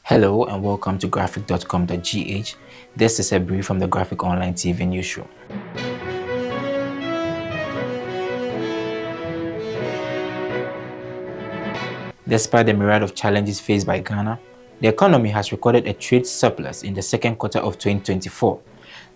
Hello and welcome to graphic.com.gh. This is a brief from the Graphic Online TV newsroom. Despite the myriad of challenges faced by Ghana, the economy has recorded a trade surplus in the second quarter of 2024.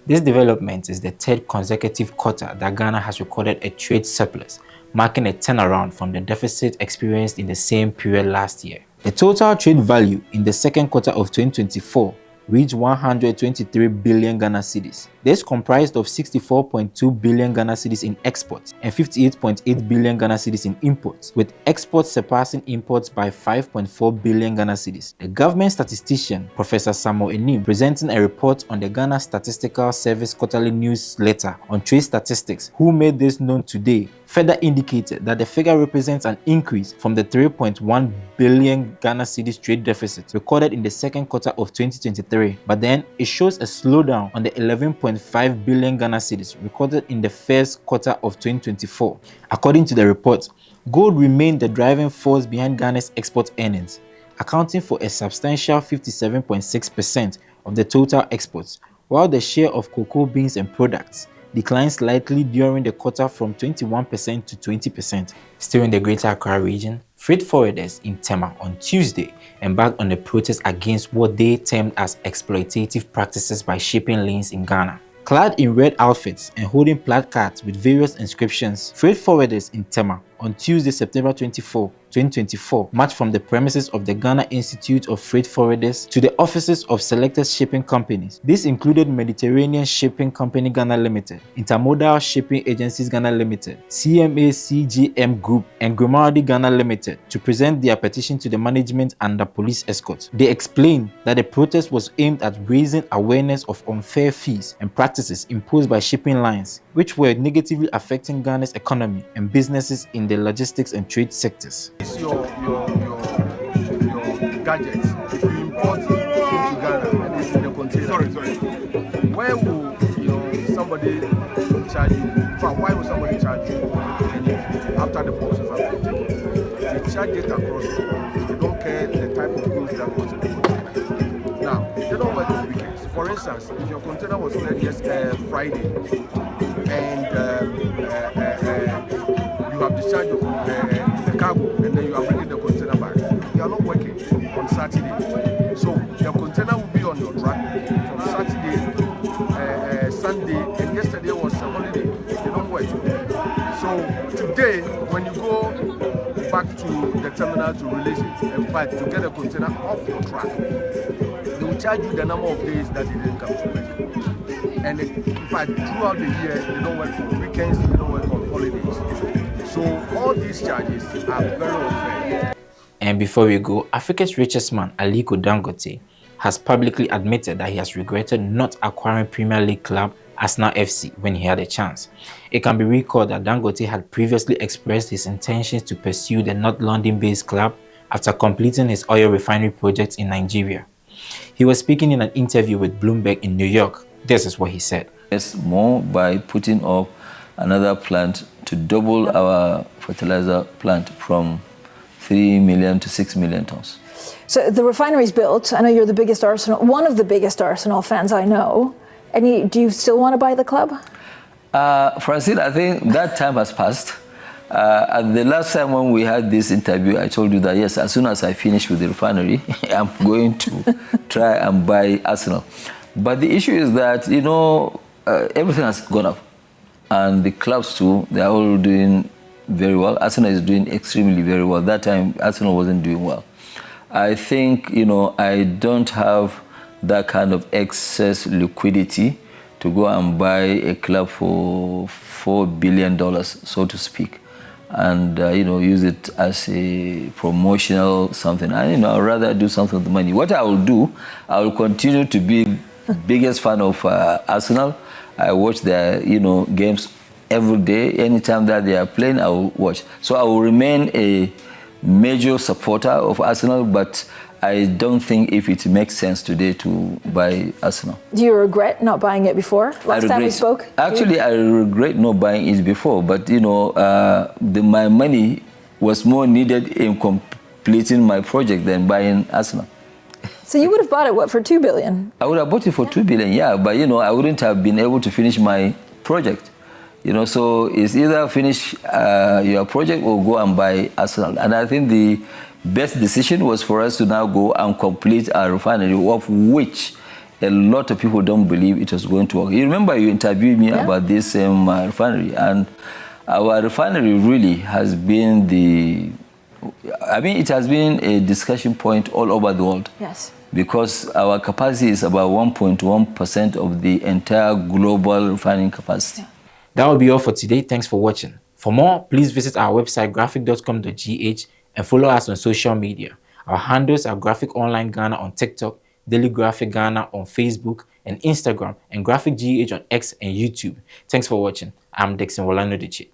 This development is the third consecutive quarter that Ghana has recorded a trade surplus, marking a turnaround from the deficit experienced in the same period last year. The total trade value in the second quarter of 2024 reached 123 billion Ghana cedis. This comprised of 64.2 billion Ghana cedis in exports and 58.8 billion Ghana cedis in imports, with exports surpassing imports by 5.4 billion Ghana cedis. The government statistician, Professor Samuel Enim, presenting a report on the Ghana Statistical Service quarterly newsletter on trade statistics, who made this known today, further indicated that the figure represents an increase from the 3.1 billion Ghana cedis trade deficit recorded in the second quarter of 2023, but then it shows a slowdown on the 11.5 billion Ghana cedis recorded in the first quarter of 2024. According to the report, gold remained the driving force behind Ghana's export earnings, accounting for a substantial 57.6% of the total exports, while the share of cocoa beans and products declined slightly during the quarter from 21% to 20%. Still in the Greater Accra region, freight forwarders in Tema on Tuesday embarked on a protest against what they termed as exploitative practices by shipping lanes in Ghana. Clad in red outfits and holding placards with various inscriptions, freight forwarders in Tema on Tuesday, September 24, 2024, marched from the premises of the Ghana Institute of Freight Forwarders to the offices of selected shipping companies. This included Mediterranean Shipping Company Ghana Limited, Intermodal Shipping Agencies Ghana Limited, CMA CGM Group, and Grimaldi Ghana Limited to present their petition to the management under police escort. They explained that the protest was aimed at raising awareness of unfair fees and practices imposed by shipping lines, which were negatively affecting Ghana's economy and businesses in the logistics and trade sectors. Your gadgets, if you import into Ghana and it's in the container, where will somebody charge you? Why will somebody charge you after the boxes are taken? They charge it across. They don't care the type of goods that goes in the container. Now, they don't work on weekends. For instance, if your container was cleared Friday and you have discharged the cargo and then you are bringing the container back, you are not working on Saturday. So the container will be on your track from Saturday, Sunday, and yesterday was a holiday. They don't work. So today, when you go back to the terminal to release it, in fact, to get a container off your track, they will charge you the number of days that they didn't come to work. And in fact, throughout the year, they don't work on weekends, they don't work on holidays. So all these charges are very unfair. And before we go, Africa's richest man, Aliko Dangote, has publicly admitted that he has regretted not acquiring Premier League club Arsenal FC when he had a chance. It can be recalled that Dangote had previously expressed his intentions to pursue the North London-based club after completing his oil refinery project in Nigeria. He was speaking in an interview with Bloomberg in New York. This is what he said. It's more by putting up another plant to double our fertilizer plant from 3 million to 6 million tons. So the refinery's built. I know you're the biggest Arsenal, one of the biggest Arsenal fans I know. And do you still want to buy the club? Francine, I think that time has passed. And the last time when we had this interview, I told you that yes, as soon as I finish with the refinery, I'm going to try and buy Arsenal. But the issue is that, everything has gone up. And the clubs too, they're all doing very well. Arsenal is doing extremely very well. That time, Arsenal wasn't doing well. I think, I don't have that kind of excess liquidity to go and buy a club for $4 billion, so to speak, and, use it as a promotional something. And, I'd rather do something with the money. What I will do, I will continue to be the biggest fan of Arsenal. I watch their, games every day. Anytime that they are playing, I will watch. So I will remain a major supporter of Arsenal, but I don't think if it makes sense today to buy Arsenal. Do you regret not buying it before? Last time we spoke? Actually, I regret not buying it before, but my money was more needed in completing my project than buying Arsenal. So you would have bought it, what, for $2 billion? I would have bought it for $2 billion, yeah, but you know, I wouldn't have been able to finish my project. You know, so it's either finish your project or go and buy Arsenal. And I think the best decision was for us to now go and complete our refinery, of which a lot of people don't believe it was going to work. You remember you interviewed me about this refinery, and our refinery really has been it has been a discussion point all over the world. Yes. Because our capacity is about 1.1% of the entire global refining capacity. Yeah. That will be all for today. Thanks for watching. For more, please visit our website graphic.com.gh and follow us on social media. Our handles are Graphic Online Ghana on TikTok, Daily Graphic Ghana on Facebook and Instagram, and Graphic GH on X and YouTube. Thanks for watching. I'm Dixon Wolanoduchi.